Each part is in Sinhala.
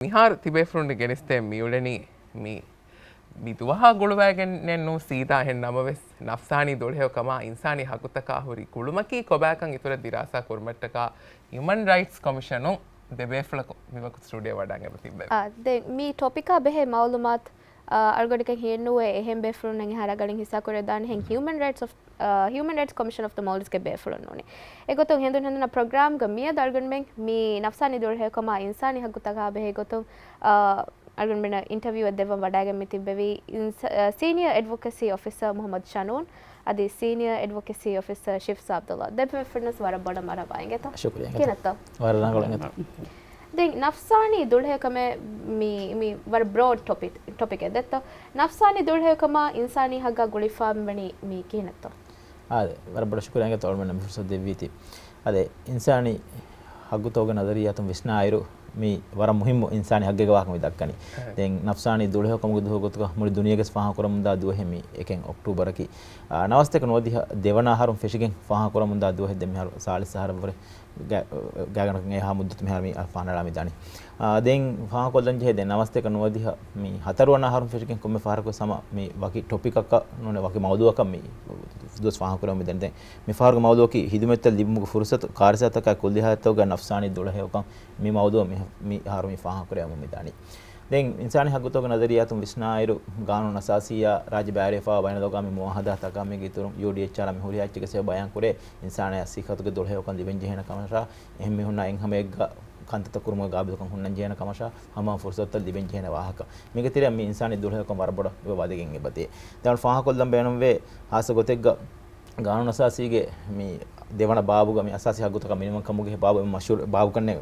මිහාර තිබේෆරුන්ට ගෙනස්තේ මියුලනි మీ దువహా గుళవాగన్ నేను సీతా హెన్ నమవెస్ నఫ్సాని దొడహేవకమా ఇన్సాని హకుతకా హురి కుళుమకి కొబాకం ఇతర దిరాసా కొర్మట్టక హ్యూమన్ రైట్స్ కమిషను దెబేఫ్లకు మివకు స్టూడియో వడాంగ తిబ్బె మీ టాపికా బెహే మాలూమాత్ අර්ගොඩික හේනුවේ එහෙම බෙෆරුන් නෙන් හරගලින් හිසා කරේ දාන හෙන් human rights commission of the malls ke befulun noni egoto hendun henduna program ga miya dargan men mi nafsani dur he kama insani haguta ga be egoto argan men interview edeva wadaga me tibbevi senior advocacy officer Muhammad Shanun adi senior advocacy officer Shifs Abdullah debbe fitness wara boda mara baengeta shukriya kenata wara nangolengeta then nafsani dulhe kame mi war broad topic edetta nafsani dulhe kama insani haga gulifa bani mi kinatto ade war bada shukriya nge tolmen mi fursa deviti ade insani hagu toga nadariyatum visna ayru mi war muhim insani hagge ga wakam dakkani den nafsani dulhe kama duho gotuka muli duniyage faha koramunda duhe mi eken october ki nawasteka nodi devana harum feshigen faha koramunda duhe dem har salis sahara bore ගාගනක එහා මුද්දත මෙහා මේ ෆානලා මේ දානි දෙන් ෆාහ කොල්ලන් ජෙහෙ දෙන් නමස්තේ කනුවදී මේ හතරවන හරුම් ෆෙෂකින් කොම්මේ ෆාරක සම මේ වකි ටොපික් එක නෝනේ වකි මවුදුවක මේ දොස් ෆාහ කරම මේ දෙන් මේ ෆාරක මවුදුවකි හිදුමෙත්තල් ලිබ්මුක ෆුර්සත කාර්යසතක කොල්ලිහාතෝග නෆ්සානි දුලහෙවකම් මේ මවුදුව මේ හරුම් ෆාහ කරම මේ දානි then insani hagutoga nadariyatun visnairu qanun asasiya rajbarifa bainadogami muahada takami giturum UDHR me huriyachige se bayan kure insani asikatuge dolhe okan diben jehena kamasha ehme hunna en hamegga kantata kuruma gabidokan hunnan jehena kamasha hama fursatal diben jehena wahaka mege tire me insani dolhe okan warboda iba wadegen ebate dan faha kollam benum ve asa gotegga qanun asasige me devana babuga me asasi hagutoka minimum kamuge babu mashhur babu kanne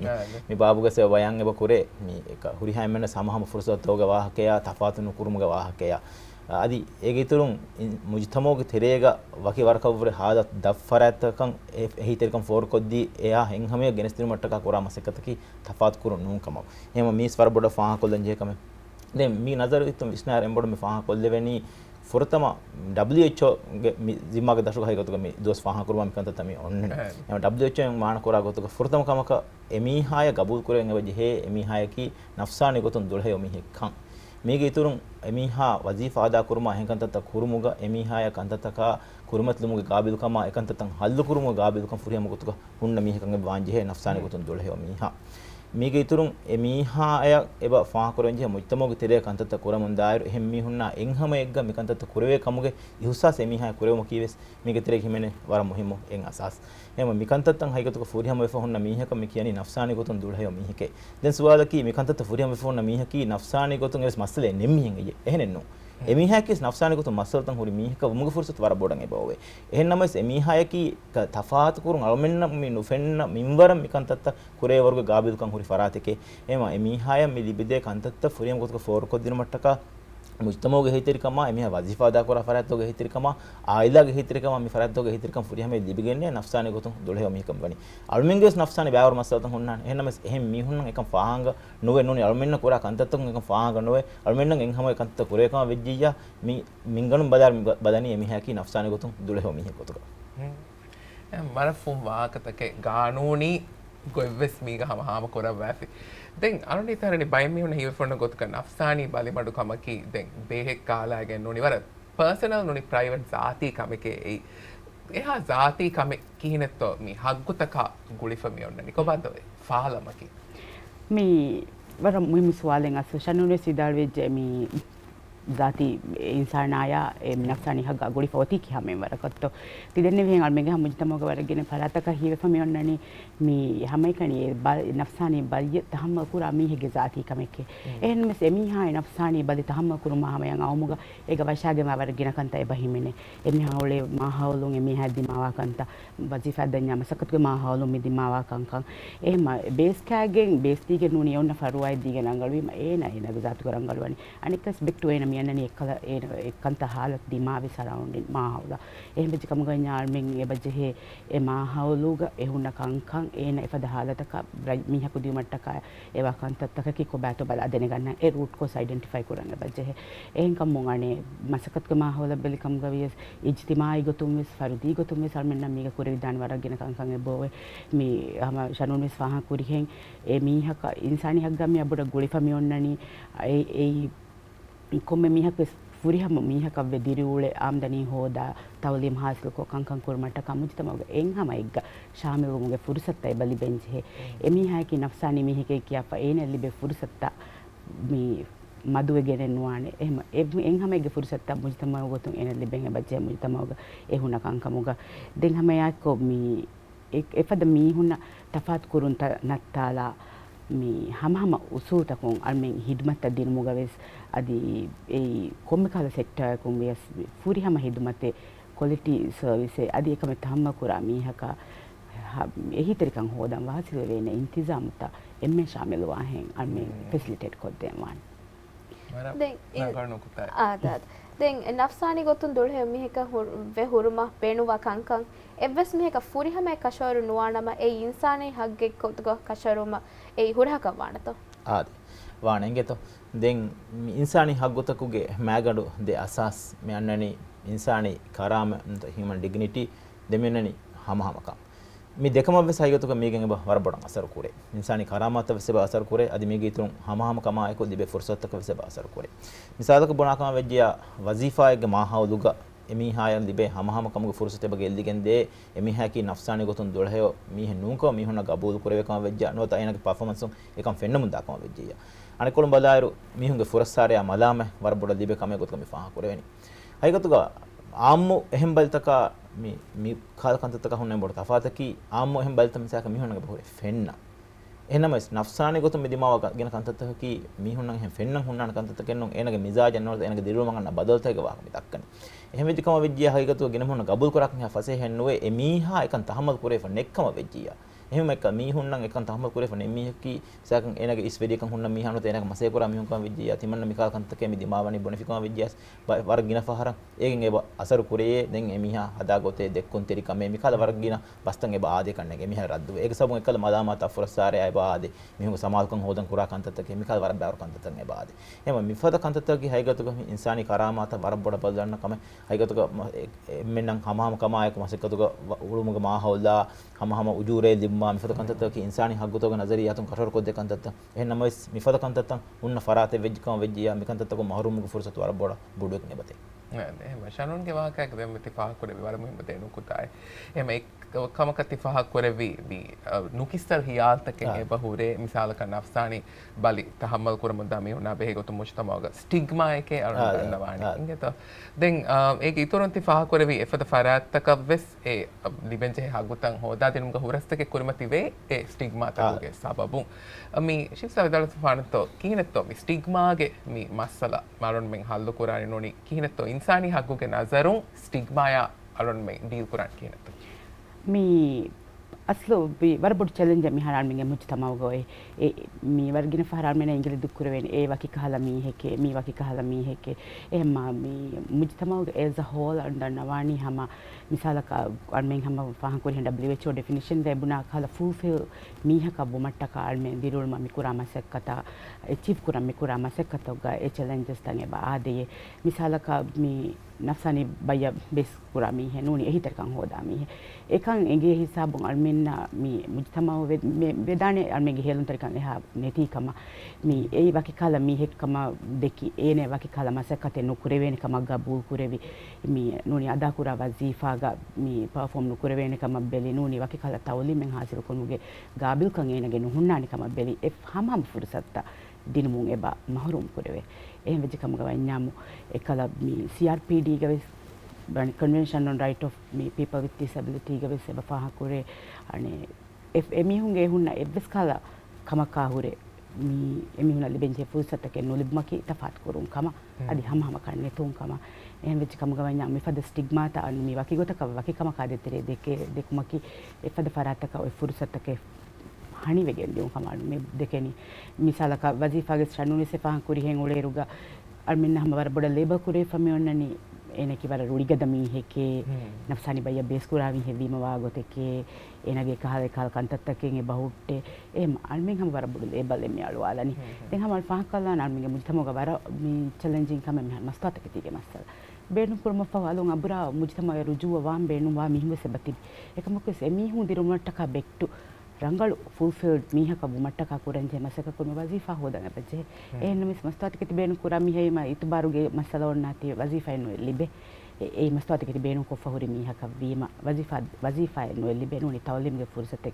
me babuga se wayan eba kure me eka huri haimena samahama fursat toga wahakaya tafatunu kurumuga wahakaya adi ege turun mujtamoge terega waki warkavure hada daffaratakan ehi terkam for koddi eya henhame genestiru mattaka kora masekataki tafat kurun nun kamaw ehma me swar boda faha kollen je kame den me nazar itum visnar emboda me faha kolleveni furtama WHO zimmaga dashuga haygotuga me dos faha kurwa me kanta tami onne WHO en maana kora gotuga furtama kamaka emi haya gabul kuren ebaje he emi haya ki nafsani gotun dulhe omi hekkan mege iturun emi ha wazifa ada kurma henkanta ta kurumuga emi haya kanta ka kurumatlumuga gabil kama ekanta tan hallu kurumuga gabil kam furiyamu gotuga hunna mi hekan e wanje he nafsani gotun dulhe omi ha mege iturun emiha aya eba faha korenje mujtamoge tere kantata kuramun dair hemmi hunna enhama egga me kantata kurave kamuge ihussa semiha kurevmo kiwes mege tere himene wara muhimmo en asas ema mi kantatan haigatuka furiham wefa hunna miheka me kiyani nafsani gotun dulhayo miheke den suwala ki mi kantata furiham wefa hunna miheki nafsani gotun es masale nemmihen eye ehenenno emihakis nafsani gotun masaltan huri miheka umuge fursat wara bodan ebawe ehennamas emihayaki tafaat kurun almenna mi nufenna minwaram mi kantata kure warga gabidukan huri farateke ema emihaya mi libide kantata furiham gotuka for kodina mattaka mujtamoge hitirikama emiha wazifa da kora farattoge hitirikama ailage hitirikama mi farattoge hitirikam furihame libigenne nafsani gotun dolhe mi kam bani almenges nafsani bawar masaltan hunnan ehennamas ehem mi hunnan ekam faanga nove noni almenna kora kantatun ekam faanga nove almenna enhama kantata kure kama vejjiya mi minganum badani emiha ki nafsani gotun dolhe mi gotuka marafum waakatake gaanuni goivves miga hama kora wafi den anunitarani baymi hunna hiwefonna gotuka nafsani balimadu kamaki den behek kaalagen noni wara personal noni private zaati kameke ei eha zaati kame kihinetto mi haggutaka gulifami onnani kobadove faalamaki mi wara muhim suwalen asu shanune sidalveje mi zati insanaya nafsani haga goli fawati ki hamen warakatto tidenne ven almege hamujtamoga waragene parataka hiwe fami onnani mi hamai kani nafsani baliye tahamma kura mi hege zati kameke en mes emi ha nafsani bali tahamma kuruma hamayan awmuga ega washage ma waragena kanta e bahimene emi ha ole ma hawlun emi ha dimawa kanta wazifa danya masakatge ma hawlun mi dimawa kankan ehma base kagen base tige nuni onna faruai dige nangalwi ma ena zatu karangalwani anikas back to enami මියනනි එකන්ත හාලත් දිමාවි සරවුන්ඩින් මාහවුලා එහෙම වෙච්ච කම ගඤ්ඤාල්මින් එබජෙහි ඒ මාහවුලුග එහුන්න කංකං ඒන එපද හාලතක මිහකු දියුමට්ටක ඒවා කන්තත්තක කිකෝ බෑතෝ බලා දෙන ගන්න ඒ රූට් කොස් අයිඩෙන්ටිෆයි කරන්න බජෙහි එහෙන් කම් මොගනේ මසකත්ක මාහවල බෙලිකම් ගවියස් ඉජ්තිමායි ගොතුම් විස් ෆරුදී ගොතුම් විස් අල්මෙන්න මීග කුරේ විදාන වරගෙන කංකං එබෝවේ මේ හම ෂනුන් විස් වාහන් කුරිහෙන් ඒ මීහක ඉන්සානි හක් ගම්මිය අබුඩ ගොලිෆමි ඔන්නනි ඒ කොම්මෙ මීහක ෆුරිහම මීහක වෙදිරිඋලේ ආම්දනී හෝදා තවලිම් හාස්ල කෝ කංකං කුරමට කමුජිතමග එන් හම එග්ග ශාමිලුමුගේ ෆුර්සත්තයි බලි බෙන්ජේ එමීහාකි නෆ්සානි මීහකේ කියාප ඒන ලිබේ ෆුර්සත්ත මේ මදුවේ ගෙනෙන්වානේ එහෙම එන් හැම එක ෆුර්සත්ත මුජතම ගොතුන් එන ලිබෙන් බජේ මුජතමග එහුණ කංකමුග දෙන් හැම යාකෝ මී එපද මීහුණ තෆාත් කුරුන්ත නත්තාලා මේ හමහම උසූතකුන් අල්මෙන් හිදමත් දිනමුගවෙස් අදි ඒ කොම්මිකල සෙක්ටර් කුම් වියස් ෆුරිහම හිදමතේ ක්වොලිටි සර්විස් අදි එකම තම්ම කුරා මීහක එහිතරිකන් හෝදන් වාසිල වෙන ඉන්තිසාමත එම්මේ ශාමිල වාහෙන් අල්මෙන් ෆැසිලිටේට් කොද්දෙන් වාන් දැන් නෆ්සානි ගොතුන් දුල්හෙ මිහක වෙ හුරුම පේනුවා කංකං එවස් මිහක ෆුරිහම කෂවරු නුවානම ඒ ඉන්සානේ හග්ගෙ කොතග කෂරුම ඒ හුරහක වානතෝ ආදි වානෙන්ගෙතෝ දෙන් ඉන්සානි හග්ගොතකුගේ මෑගඩු දෙ අසස් මෙන්නනි ඉන්සානි කරාම හියුමන් ඩිග්නිටි දෙමෙන්නනි හමහමකම් මේ දෙකම වෙසයිගතුක මේගෙන් බ වරබඩන් අසර කුරේ ඉන්සානි කරාමත වෙසබ අසර කුරේ අදි මේගේ තුන් හමහම කමායක දිබේ ෆුර්සත්තක වෙසබ අසර කුරේ මිසාලක බොනාකම වෙජ්ජියා වසීෆායගේ මාහවලුග එමිහායන් දිබේ හමහම කමුගේ ෆුර්සතේ බගෙල් දිගෙන් දේ එමිහාකි නෆ්සානි ගොතුන් දොළහෙය මිහ නුංකෝ මිහුණ ගබූල් කුරේ කම වෙජ්ජා නොත අයනගේ පර්ෆෝමන්ස් එකම් ෆෙන්නමුන් දාකම වෙජ්ජියා අනේ කොළඹ බලායරු මිහුන්ගේ ෆුරස්සාරය මලාම වරබඩ දිබේ කම ගොතුක මේ ෆාහ කුරේ වෙනි අයගතුක ආම්මු එහෙම් බල්තක මේ කාලකන්තතක හුන්නේ බොර තෆාතකි ආම්මු එහෙම් බල්ත මිසක මිහුණගේ බොරේ ෆෙන්න එහෙනම නෆ්සානි ගොතුම් මෙදිමාව ගෙන කන්තතකි මිහුණන් එහෙම් ෆෙන්න හුන්නාන කන්තතක එන්නොන් එනගේ මිසාජන් නෝද එනගේ දිරුව මගන්න බදල්තක වාක මිතක්කනේ එහෙම වෙදිකම වෙජ්ජියා හයිගතුව ගෙන හුන්න ගබුල් කරක් හැ ෆසේ හෙන්නුවේ එමීහා එකන් තහමල් කුරේ ෆනෙක්කම වෙජ්ජියා එහෙම එක මීහුන්නම් එකන් තහමල් කුරේ ෆනේ මීහකි සකන් එනගේ ඉස් වෙදිකන් හුන්න මීහානොත එනගේ මසේ කරා මීහුන්කම වෙජ්ජියා තිමන්න මිකාල් කන්තතකේ මිදිමාවනි බොනිෆිකම වෙජ්ජියාස් වර ගින ෆහරන් ඒගෙන් එබ අසර කුරේ දෙන් එමීහා හදා ගොතේ දෙක්කොන් තෙරිකම මේ මිකාල වර ගින බස්තන් එබ ආදේ කන්නගේ මීහා රද්දු ඒක සබුන් එකල මදාමත් අෆරසාරේ අය බාදේ මීහුන්ගේ සමාල්කන් හොදන් කුරා කන්තතකේ මිකාල වර බාර කන්තතන් එබ ආදේ එහෙම මිෆද කන්තතකේ හයිගතුක ඉන්සානි කරාමාත වර බොඩ බලන්න කම හයිගතුක මෙන්නම් හමහම කමායක මසකතුක උළුමුගේ මාහවලා හමහම උජූරේ දිම්මා මිෆද කන්තතක ඉන්සානි හග්ගතෝග නසරියාතුන් කටර කොද්ද කන්තත එහෙනම මිෆද කන්තතන් උන්න ෆරාතේ වෙජ්කම වෙජ්ජියා මිකන්තතක මහරුමුගේ ෆුර්සත වර බොඩ බුඩුවක් නෙබතේ එහෙම ෂනුන්ගේ වාකයක් දෙම තිෆාහ කුරේ වර මුහිම දෙනු කුතායි එහෙම එක් කමක තිෆාහ කුරේ වි නුකිස්තල් හියාල්තක ඒ බහුරේ මිසාලක නෆ්සානි බලි තහමල් කුරම දමි උනා බෙහෙ ගොතු මුජ්තමාග ස්ටිග්මා එකේ අරනවානි ඉංගෙත දැන් ඒක ඉතුරුන් තිෆාහ කුරේ වි එෆද ෆරාත්තක වෙස් ඒ ලිබෙන්ජේ හගුතන් හොදා දෙනුම්ග හුරස්තක කුරමති වේ ඒ ස්ටිග්මා තකුගේ සබබුන් මේ ශිෆ්සා විදාල ෆානතෝ කිහිනතෝ මේ ස්ටිග්මාගේ මේ මස්සලා මාරුන් මෙන් හල්ලු කුරානි නොනි කිහිනතෝ ඉන්සානි හග්ගුගේ නසරුන් ස්ටිග්මායා අලොන් මෙන් ඩීල් කුරාන් කිහිනතෝ මේ අස්ලෝ වරබොඩ් චැලෙන්ජ් මි හරාන් මිගේ මුච් තමවගොයි ඒ මේ වර්ගින ෆහරාන් මෙන ඉංග්‍රීසි දුක්කුර වෙන්නේ ඒ වකි කහලා මී හකේ මේ වකි කහලා මී හකේ එහෙම මේ මුච් තමවග as a whole අඬනවානි හැම මිසාලක අන්මෙන් හැම ෆහන් කුරි හඳ WHO definition දෙබුණා කහලා fulfill මී හක බොමට්ටක අල්මෙන් දිරුල් මි කුරාමසක් කතා achieve කුරා මි කුරාමසක් කතෝග ඒ challenges තනේ බාදේ මිසාලක මේ nafsani baya bes kura mi he nuni ehi terkan hoda mi ekan enge hisabun almenna mi mujtama vedane almenge helun terkan eha neti kama mi ei waki kala mi hek kama deki ene waki kala masakate no kurevene kama gabul kurevi mi nuni ada kura wazifa ga mi perform no kurevene kama beli nuni waki kala tawli men hasil konuge gabil kan ene ge no hunnani kama beli e hamam fursatta dinumun eba mahrum kureve එහෙම වෙච්ච කම ගවයි ඥාමු එකල මේ CRPD ගවස් බන් convention on right of me people with disability ගවස් එබ පහ කුරේ අනේ එමිහුන්ගේ හුන්න එබ්ස් කාලා කමකා හුරේ මේ එමිහුන ලිබෙන්ජේ ෆුල්සතක නොලිබ්මකි තෆාත් කරුම් කම අදි හැමම කන්නේ තුන් කම එහෙම වෙච්ච කම ගවයි ඥාමු ෆද ස්ටිග්මාත අනි මේ වකි ගොතක වකි කම කාදෙතරේ දෙකුමකි එෆද ෆරාතක ඔය ෆුල්සතක hani wegen diun kamal me dekeni misalaka wazifa ge shanuni se fahan kuri hen uleruga alminna hama war boda labor kure fami onnani enaki war ruligada miheke nafsani baya base kurawi hewima wagoteke enage kahale kal kantattaken e bahutte em almin hama war boda label emme alwalani den hama fahakalla alminge mujtamoga war mi challenging kame mi mastatake tige masal benu kurma fawalon abura mujtama rujuwa wam benu wa mihimbe sebati ekamoko semi hu dirumattaka bektu rangalu fulfilled mihaka bumattaka kuranje masaka kurma wazifa hodanga bajje ehnmis mastatake tibenu kurami heyma itubaruge masala onnati wazifa eno libe e mastatake tibenu ko fahuri mihaka wima wazifa eno libe noni tawlimge fursate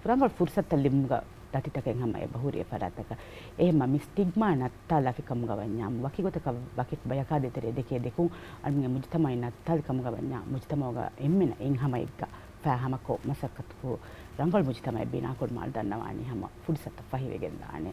rangal fursat limga datitaken hama e bahuri parataka ehma mi stigma natal afikam gawanyam wakigotaka wakif bayaka detere deke deku alminge mujtama natal kam gawanya mujtama ga emmena in hama igga fa hama ko masakat ko rangal mujtama bina kol mal dannawani hama fursat fahiwegen daane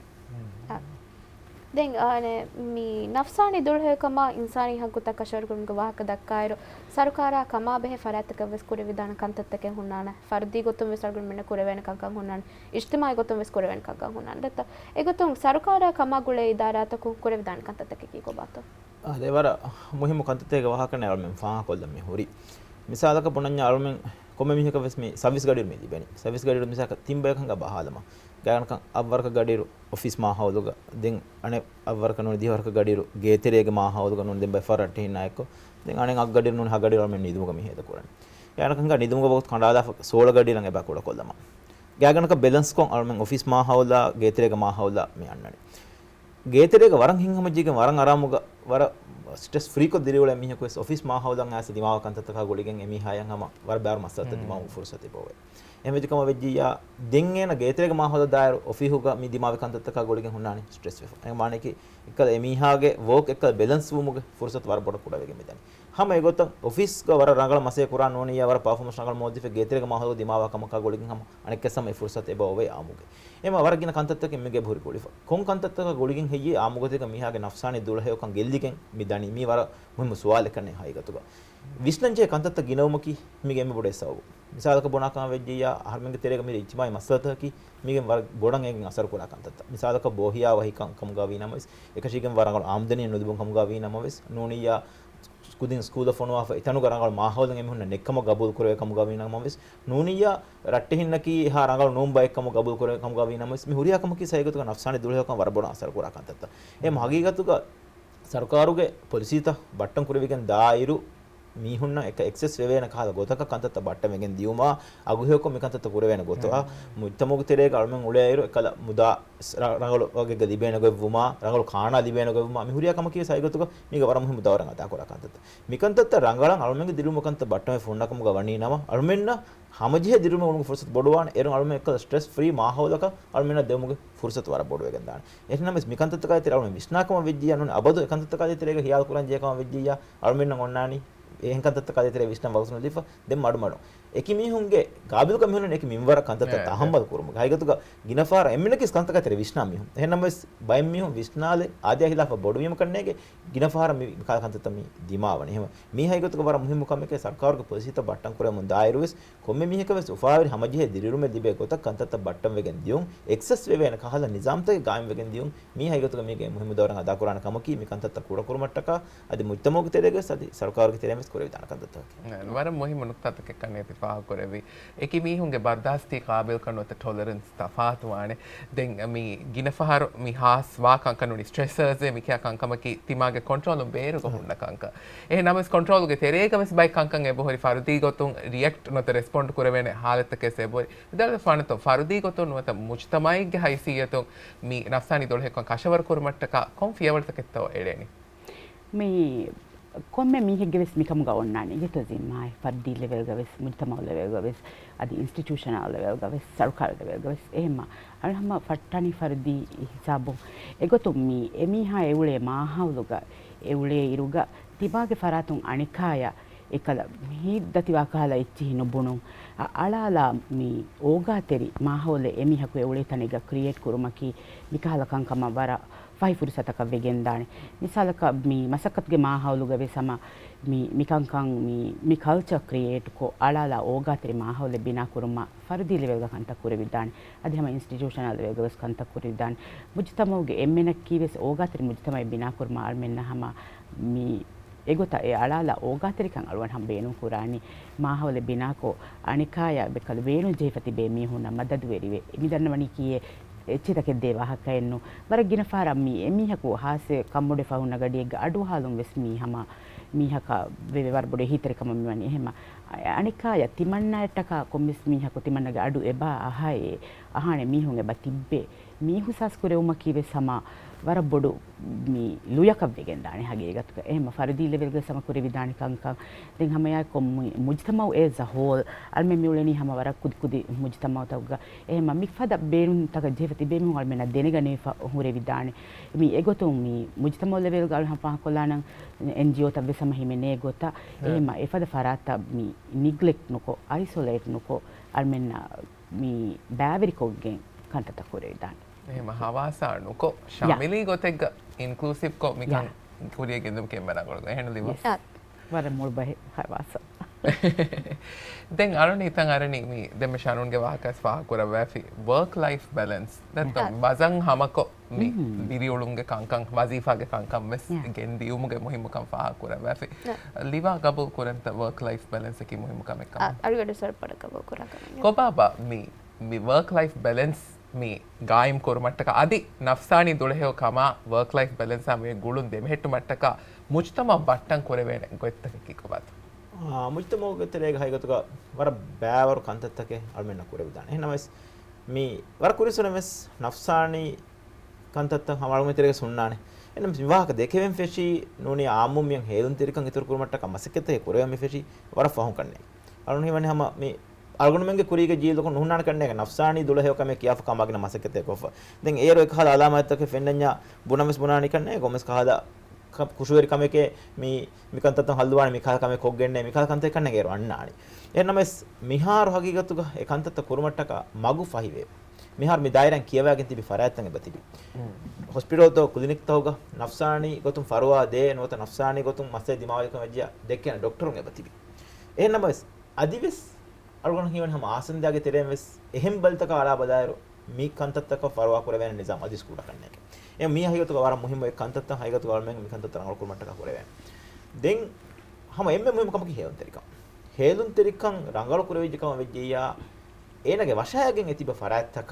දැන් මේ නෆ්සානි දුර්හකම ඉන්සානි හගුත කෂර්ගුම් ගවාහක දක්කායරු සරුකාරා කමා බෙහෙ ෆරාතක වෙස් කුර විදාන කන්තත්තක හුන්නාන ෆර්දී ගොතුම් වෙස් අර්ගුම් මෙන්න කුර වෙන කංකම් හුන්නාන ඉජ්තිමායි ගොතුම් වෙස් කුර වෙන කංකම් හුන්නාන දත්ත ඒ ගොතුම් සරුකාරා කමා ගුලේ ඉදාරාතක කුර විදාන කන්තත්තක කී කොබාතෝ ದೇವರ ಮುಹಿಮು ಕಂತತೆಗ ವಾಹಕನೆ ಅಲ್ಮೆಂ ಫಾ ಕೊಲ್ಲಮ್ಮೆ ಹುರಿ ಮಿಸಾಲಕ ಪುಣನ್ಯ ಅಲ್ಮೆಂ ಕೊಮ್ಮೆ ಮಿಹಕ ವೆಸ್ ಮಿ ಸರ್ವಿಸ್ ಗಡಿರು ಮಿ ದಿಬೆನಿ ಸರ್ವಿಸ್ ಗಡಿರು ಮಿಸಾಕ ತಿಂಬೆಕಂಗ ಬಹಾಲಮ ගානක අවවර්ක ගඩිරු ඔෆිස් මාහවලුග දෙන් අනේ අවවර්ක නොනි දිවර්ක ගඩිරු ගේතරේගේ මාහවලුග නොනි දෙන් බෆරට හිනායක දෙන් අනේ අක් ගඩිරු නොනි හ ගඩිරු මෙන් නිදුමක මිහෙද කරන්නේ ගානකංග නිදුමක බොත් කණ්ඩාලා සෝල ගඩිරු ළඟ බකොඩ කොල්ලම ගානක බැලන්ස් කොන් අල්මෙන් ඔෆිස් මාහවලා ගේතරේගේ මාහවලා මේ අන්නනේ ගේතරේගේ වරන් හින්ගම ජීගේ වරන් අරාමුග වර ස්ට්‍රෙස් ෆ්‍රී කො දිරිවල මිහක ඔස් ඔෆිස් මාහවලන් ආස දිමාව කන්තත කා ගොලිගෙන් එමි හයන් හම වර බාර මස්සත දිමාව ෆුර්සති බොවේ එමෙදිකම වෙජ්ජියා දෙන් එන ගේතරේක මාහවල දායර ඔෆිහුග මි දිමාව කන්තත කා ගොලිගෙන් හුන්නානි ස්ට්‍රෙස් වෙෆ එ මානේ කි එක එමිහාගේ වර්ක් එක බැලන්ස් වුමුගේ ෆුර්සත් වර බොඩ කුඩ වෙගෙ මෙතන හැම ඒගොත ඔෆිස් ක වර රංගල මසේ කුරා නෝනියා වර පර්ෆෝමන්ස් රංගල මොදිෆ ගේතරේක මාහවල දිමාව කම කා ගොලිගෙන් හම අනෙක් කසම ෆුර්සත් එබ ඔවේ ආමුගේ එම වරගින කන්තත්තක මෙගේ භුරි කොලිෆ කොන් කන්තත්තක ගොලිගෙන් හෙయ్యి ආමුගතේක මිහාගේ නෆ්සානි දුලහෙව කන් ගෙල්ලිගෙන් මිදනි මි වර මුහිම සුවාල කන්නේ හයිගතුග විශ්නංජේ කන්තත්ත ගිනවමකි මිගෙම බොඩෙසව මිසාලක බොනාකම වෙජ්ජියා හර්මංගේ තෙරේක මිර ඉච්චමයි මස්සතකි මිගෙම වර බොඩන් එකෙන් අසර කුරා කන්තත්ත මිසාලක බෝහියා වහි කම් ගාවි නමස් එකශීකම් වරංගල ආම්දනිය නොදුබන් කම් ගාවි නමස් නෝනියා ස්කුදින් ස්කූල ෆොනවා ඉතනු කරංගල මාහවලන් එමු නෙක්කම ගබුල් කරේ කම් ගාවි නමස් නෝනියා රට්ටේ හින්නකි හා රංගල නෝම්බා එක්කම ගබුල් කරේ කම් ගාවි නමස් මි හුරියාකම කි සයගතුක නෆ්සානි දුලහෙකම වර බොඩ අසර කුරා කන්තත්ත එම හගීගතුක ಸರ್ಕಾರುಗೆ ಪೊಲಿಸಿತ ಬಟ್ಟಂ ಕುರಿವಿಗೆನ್ ದಾಯಿರು ಮೀಹುನ್ನ එක එක්සස් වෙවෙන කහල ගොතක කන්තත බට්ටමෙන් දියුමා අගුහෙක මිකන්තත කුරවෙන ගොතවා මුත්තමොග තෙරේ කල්මෙන් උලේයිරු එකල මුදා රංගල වගේ ගදිබේන ගොවුමා රංගල කානා දිබේන ගොවුමා මිහුරියාකම කිය සයිගතුක මේක වරම හිමු දවරන් අතා කරා කන්තත මිකන්තත රංගලන් අල්මෙන් දිරුම කන්ත බට්ටමේ ෆොන්නකම ගවණී නම අල්මෙන්න හමජිහ දිරුම උණු ෆුර්සත් බොඩවාන එරන් අල්මෙන් එක ස්ට්‍රෙස් ෆ්‍රී මාහවලක අල්මෙන්න දෙමුගේ ෆුර්සත් වර බොඩ වෙගෙන් දාන එහෙනම් මිකන්තත කයි තෙර අල්මෙන් විශ්නාකම වෙජ්ජියා නුන අබදු එකන්තත කයි තෙරේක හියාල් කුරන් ජේකම වෙජ්ජියා අල්මෙන්න ඔන්නානි එහෙන් කන්තත්ත කයි තෙරේ විශ්නම් වගසන ලිෆ දෙම් මඩු මඩු එකි මිහුන්ගේ ගාබිල් කමිහුන එක මින්වර කන්තත්ත තහම්බල් කුරුම ගයිගතුක ගිනෆාර එම්මිනකිස් කන්ත කයි තෙරේ විශ්නම් මිහුන් එහෙනම් බයිම් මිහුන් විශ්නාලේ ආදියා හිලාෆ බොඩු විම කන්නේගේ ගිනෆාර මි කා කන්තත්ත මි දිමාවන එහෙම මි හයිගතුක වර මුහිම කම එක ਸਰකාරක පොලිසිත බට්ටම් කරේ මුන් දායරුස් කොම්මෙ මිහක වෙස් උෆාවරි හමජිහ දිරිරුමෙ දිබේ ගොත කන්තත්ත බට්ටම් වෙගෙන් දියුන් එක්සස් වෙවෙන කහල නිසාම්තේ ගායම් වෙගෙන් දියුන් මි හයිගතුක මේගේ මුහිම දවරන් අදා කරාන කම කි මි කන්තත්ත කුර කුරුමට්ටක අදි මුත්තමෝක තෙරේගේ සදි ਸਰකාරක තෙරේමස් කරේ විදාන කන්තත්ත වර මුහිම නුක්තතක කන්නේ තිපා කරේ ඒකි මීහුන්ගේ බර්දාස්ති කාබිල් කරනොත ටොලරන්ස් තෆාතුවානේ දැන් මි ගිනෆහර මි හාස් වාකං කනුනි ස්ට්‍රෙසර්ස් මි කියා කංකමකි තිමාගේ කොන්ට්‍රෝල් බේරු කොහුන්න කංක එහෙනම්ස් කොන්ට්‍රෝල් ගේ තෙරේකමස් බයි කංකං එබොහරි ෆරුදී ගොතුන් රියැක්ට් නොත රෙස්පොන්ඩ් කරවෙන හාලතක සෙබොරි ඉදල ෆානතෝ ෆරුදී ගොතුන් නොත මුජ්තමයිගේ හයිසියතෝ මි නෆ්සානි දොල්හෙකන් කෂවර කුරුමට්ටක කොන් ෆියවල්තකෙත්තෝ එඩේනි මේ komme mihege ves mikam ga onnani getozin mai fardi level ga ves mujtama level ga ves adi institutional level ga ves sarkar level ga ves ehma alhamma fattani fardi hisabu egotum mi emiha eule mahawluga eule iruga tibage faratun anikaya ekala hiddati wakala ichi nobunu alala mi oga teri mahawle emiha ku eule taniga create kurumaki mikala kankama bara ಫೈ ಫುರ್ಸತಕ ವೆಗೆಂದಾಣೆ ಮಿಸಾಲಕ ಮೀ ಮಸಕತ್ಗೆ ಮಾಹೌಲುಗವೆ ಸಮ ಮೀ ಕಂಕಂ ಮೀ ಕಲ್ಚರ್ ಕ್ರಿಯೇಟ್ ಕೊ ಅಳಾಲ ಓಗಾತ್ರಿ ಮಾಹೌಲೆ ಬಿನಾ ಕುರುಮ ಫರ್ದಿಲೆ ವೆಗ ಕಂತ ಕುರೆವಿದ್ದಾನೆ ಅದೇ ಹಮ ಇನ್ಸ್ಟಿಟ್ಯೂಷನಲ್ ವೆಗಸ್ ಕಂತ ಕುರೆವಿದ್ದಾನೆ ಮುಜ್ತಮೌಗೆ ಎಮ್ಮೆನಕ್ಕೀವೆಸ್ ಓಗಾತ್ರಿ ಮುಜ್ತಮೈ ಬಿನಾ ಕುರುಮ ಅಳ್ಮೆನ್ನ ಹಮ ಮೀ ಎಗೊತ ಎ ಅಳಾಲ ಓಗಾತ್ರಿಕಂ ಅಳುವನ್ ಹಂ ಬೇನು ಕುರಾನಿ ಮಾಹೌಲೆ ಬಿನಾಕೋ ಅಣಿಕಾಯ ಬೆಕಲು ಬೇನು ಜೇಫತಿ ಬೇ ಮೀಹುನ ಮದದು ವೆರಿವೆ ಮಿದನ್ನವನಿ ಕಿಯೆ එච්චිතකෙ දේවාහකයන්නු වරගින ෆාරම්මි එමිහකු හාසේ කම්මුඩේ ෆවුන ගඩියෙක් අඩු හාලුම් වෙස් මීහම මීහක වෙවර බොඩේ හිතරකම මෙවනි එහෙම අනිකා යතිමන්නටක කොම්මිස් මීහකු තිමන්නගේ අඩු එබා අහයේ අහානේ මීහුන් එබා තිබ්බේ මීහු සස්කුරේ උම කීවේ සම වර බොඩු මී ලුයක වෙගෙන් දානේ හගේ ගතුක එහෙම ෆරදී ලෙවල් ගේ සම කුරේ විදානි කංකං දෙන් හමයා කොම් මුජ්තමව එස් අ හෝල් අල්මෙ මියුලෙනි හම වර කුදි මුජ්තමව තවග එහෙම මික්ෆද බේරුන් තක ජෙවති බේමු වල් මෙන දෙනගනේ හුරේ විදානි මී එගොතුම් මී මුජ්තමව ලෙවල් ගල් හම පහ කොලානං එන්ජිಒ තබ්බේ සම හිමනේ ගොත එහෙම එෆද ෆරාත මී නිග්ලෙක්ට් නොකෝ අයිසොලේට් නොකෝ අල්මෙන්න මී බෑවරිකොගෙන් කන්තත කුරේ විදානි එහෙම හවාසානුකෝ ශමිලී ගොතෙක්ග ඉන්ක්ලූසිව් කෝ මිකන් කුරිය ගෙන්දම කෙම්බරගොල්ග එහෙන ලිව වර මුල් බහ හවාස දැන් අරණ ඉතින් අරණි මේ දෙම ශානුන්ගේ වාහකස් වාහ කුර වැෆි work life balance නැත්නම් බසන් හමකෝ මේ බිරියොළුන්ගේ කංකං වසීෆාගේ කංකම් මෙස් ගෙන් දියුමුගේ මුහිමුකම් වාහ කුර වැෆි ලිවා ගබල් කුරන්ත work life balance එකේ මුහිමුකම් එක්ක අරිගඩ සර් පඩ ගබල් කුරා කරන්නේ කොබාබා මේ work life balance මේ ගායම් කොරමට්ටක අදි නෆ්සානි දුලහෙව කමා work life balance මේ ගුළුන් දෙමෙහෙට්ටු මට්ටක මුජ්තම බට්ටන් කොරවෙන ಗೊತ್ತක කිකබත් මුජ්තම ගතලේග හයිගතුක වර බෑවර කන්තත්තකේ අල්මෙන්න කුරවිදාන එහෙනමස් මේ වර කුරිසුනමස් නෆ්සානි කන්තත්ත හමලුම තිරේ සුන්නානේ එනම් විවාහක දෙකෙන් ෆෙෂි නෝනි ආමුම්යන් හේදුන් තිරකන් ඉතුරු කුරමට්ටක මසකෙතේ කොරෙම ෆෙෂි වර ෆහුන් කන්නේ අලුන් හිවන්නේ හම මේ අල්ගොනමෙන්ගේ කුරීගේ ජීල් කො නුහුනාන කන්නේ නෆ්සානි දුලහෙව කම කියාෆ කමාගෙන මසකතේ කොෆ දැන් ඒරෝ එක හද අලාමත්තක ෆෙන්නඤ්ඤා බුනමස් බුනානි කන්නේ කොමස් කහදා කුෂුවරි කමකේ මිකන්තත හල්දුවානේ මිකල් කමේ කොග්ගෙන්නේ මිකල් කන්තේ කන්නේ ගේරෝ අන්නානි එන්නමස් මිහාර හගීගතුග ඒකන්තත කුරුමට්ටක මගු ෆහිවේ මිහාර මේ දායරන් කියවාගෙන තිබි ෆරායත්තන්ගේ බතිබි හොස්පිටල් තෝ ක්ලිනික් තෝග නෆ්සානි ගොතුම් ෆරුවා දේ නොත නෆ්සානි ගොතුම් මස්සේ දිමාවලික වෙජ්ජා දෙකන ડોක්ටරුන්ගේ බතිබි එන්නමස් අදිවිස් අල්ගොන හිවන් හම ආසන්දාගේ තෙරෙන් වෙස් එහෙම් බල්තක ආලා බදායරෝ මී කන්තත්තක ෆරුවා කුරවෙන නිසාම අදිස් කුඩ කන්නේ එම් මී හයිගතුක වර මුහිම ඒ කන්තත්ත හයිගතුක වල මෙන් කන්තත්ත රංගල කුරමට්ටක කුරවෙන දෙන් හම එම්මෙ මුහිම කමක හේලුන් තෙරිකම් රංගල කුරවෙජ්ජකම වෙජ්ජියා ඒනගේ වශයගෙන් එතිබ ෆරාත්තක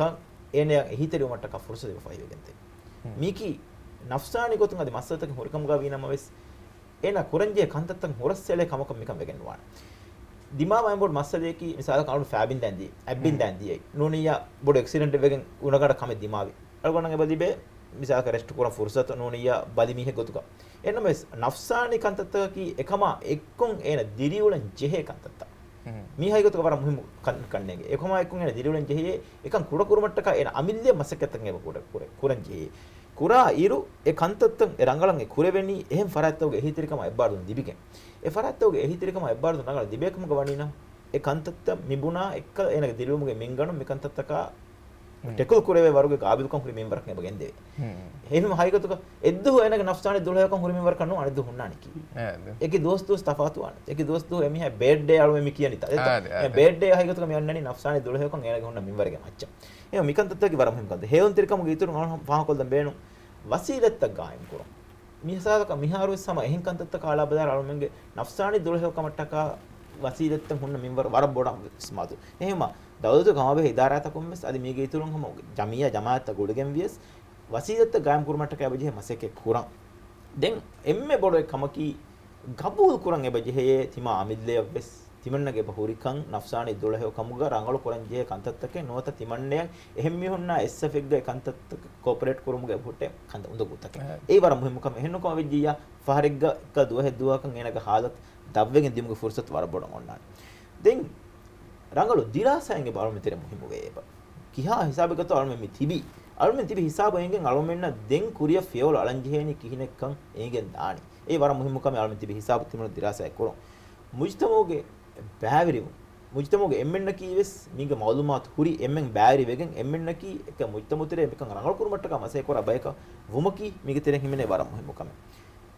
ඒන එහිතරිය මට්ටක ෆුර්සද ෆයිවෙගෙන්ත මීකි නෆ්සානි ගොතුන් අද මස්සතක හොරකම් ගා වීනම වෙස් ඒන කුරංජේ කන්තත්තන් හොරස්සලේ කමක මිකම් වෙගෙන්නවා දිමාමයන් බොඩ් මස්සදේකි මිසාල කවුරු ෆෑබින් දැන්දී ඇබ්බින් දැන්දී නෝනියා බොඩ් ඇක්සිඩන්ට් එකකින් උණකට කම දිමාවි අල්ගොනගේ බදිබේ මිසාල රෙස්ට් කරන ෆුර්සත නෝනියා බදිමිහෙ ගොතුක එන්නම නෆ්සානි කන්තත්තකි එකම එක්කොන් එන දිරිඋලන් ජෙහෙ කන්තත්ත මීහයි ගොතුක වර මුහිම කන්නේගේ එකම එක්කොන් එන දිරිඋලන් ජෙහෙ එකන් කුඩ කුරුමට්ටක එන අමිල්ලේ මසකත්තන් එව කුඩ කුරන් ජෙහෙ කුරා ඉරු ඒ කන්තත්තන් ඒ රංගලන් ඒ කුරෙවෙනි එහෙම් ෆරාත්තෝගේ එහිතිරිකම එබ්බාරුන් දිබිකෙන් ඒ ෆරාත්තෝගේ එහිතිරිකම එබ්බාරුන් නගල දිබේකම ගවණිනා ඒ කන්තත්ත මිබුණා එක්ක එනක දිරුමුගේ මින්ගණු මිකන්තත්තක ටෙකුල් කුරේ වරුගේ කාබිල්කම් කුරි මෙම්බරක් නේ බගෙන් දෙවේ එහෙම හයිගතුක එද්දු එනක නෆ්සානි 12කම් කුරි මෙම්බර කන්නු අනිද්දු හුන්නානි කි ඒකේ දෝස්තු තෆාතුවාන ඒකේ දෝස්තු එමිහ බෙඩ් ඩේ අලු මෙමි කියනිත ඒ බෙඩ් ඩේ හයිගතුක මෙන්නනි නෆ්සානි 12කම් එනක හුන්න මෙම්බරගේ මච්ච එහෙම මිකන්තත්තගේ වරම හිම කන්ද හේවුන් තිරකම ගීතුරු පහකොල්ද බේනු වසීලත්ත ගායම් කුරම් මිහසාලක මිහාරුස් සම එහෙන් කන්තත්ත කාලා බදාර අලුමෙන්ගේ නෆ්සානි 12කම ටක වසීලත්ත හුන්න මෙම්බර වර බොඩම් ස්මාතු එහෙම දවදු ගමබේ ඉදාරාත කොම්මස් අද මේගේ ඉතුරුන් හම ජමියා ජමාඅත් ගොඩගෙන් වියස් වසීලත්ත ගායම් කුරමට්ටක එබජේ මසෙකේ කුරම් දැන් එම්මේ බොඩේ කමකි ගබුල් කුරන් එබජේ තිමා අමිද්ලේ වෙස් තිමන්නගේ බහුරිකන් නෆ්සානි 12 කමුග රංගල කොරන්ජේ කන්තත්තකේ නොත තිමන්නේ එහෙම් මිහුන්නා එස්එෆ්ගේ කන්තත්ත කෝපරේට් කුරුමුගේ පුටේ කන්ත උඳ පුතක ඒ වර මුහිමකම එහෙන්නකම වෙජ්ජියා ෆහරිග්ග ක දුවහෙ දුවකන් එනක حالت දව්වෙන් දිමුගේ ෆුර්සත් වර බොඩ මොන්නාන දෙන් රංගල දිරාසයන්ගේ බලමු තෙර මුහිම වේබ කිහා හිසාබගත අල්මෙ තිබි අල්මෙ තිබි හිසාබයෙන් අල්මෙන්න දෙන් කුරිය ෆියෝල අලංජිහෙනි කිහිනෙක්කන් ඒගෙන් දානි ඒ වර මුහිමකම අල්මෙ තිබි හිසාබ තිමුන දිරාසය කරො මුජ්තමෝගේ බෑවිරිමු මුජ්තමෝගේ එම්මෙන්නකී වෙස් මීග මාලුමාත් හුරි එම්මෙන් බෑරි වෙගෙන් එම්මෙන්නකී එක මුජ්තමුතරේ මිකන් රංගල කුරුමට්ටක මසේ කොර බයක වුමකී මීග තෙරෙන් හිමනේ වරම් මොකම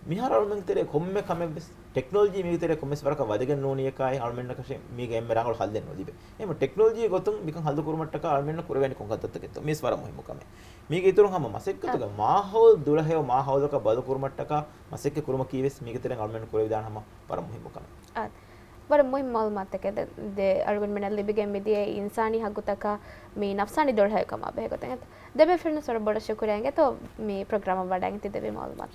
මිහාර අල්මෙන් තෙරේ කොම්මේ කමෙ වෙස් ටෙක්නොලොජි මීග තෙරේ කොම්මස් වරක වදගෙන නෝනිය එකයි අල්මෙන්න කෂේ මීග එම්මෙ රංගල හල් දෙන්න ඔදිබේ එම ටෙක්නොලොජි ගොතුම් මිකන් හල්ද කුරුමට්ටක අල්මෙන්න කුරවැනි කොංගත්තත් කෙත මේස් වරම් මොකම මීග ඉතුරු හැම මසෙක්කතක මාහෝල් දුලහෙව මාහෝලක බල කුරුමට්ටක මසෙක්ක කුරුම කීවෙස් මීග තෙරෙන් අල්මෙන්න කුරවි දාන හැම වරම් මොකම बर मुहिम मालूमात के दे अरगुन में लिबिगे में दिए इंसानी हक तक मी नफसानी दौड़ है कमा बे होते हैं देबे फिर न सर बड़ा शुक्र आएंगे तो मी प्रोग्राम बढ़ाएंगे तो देबे मालूमात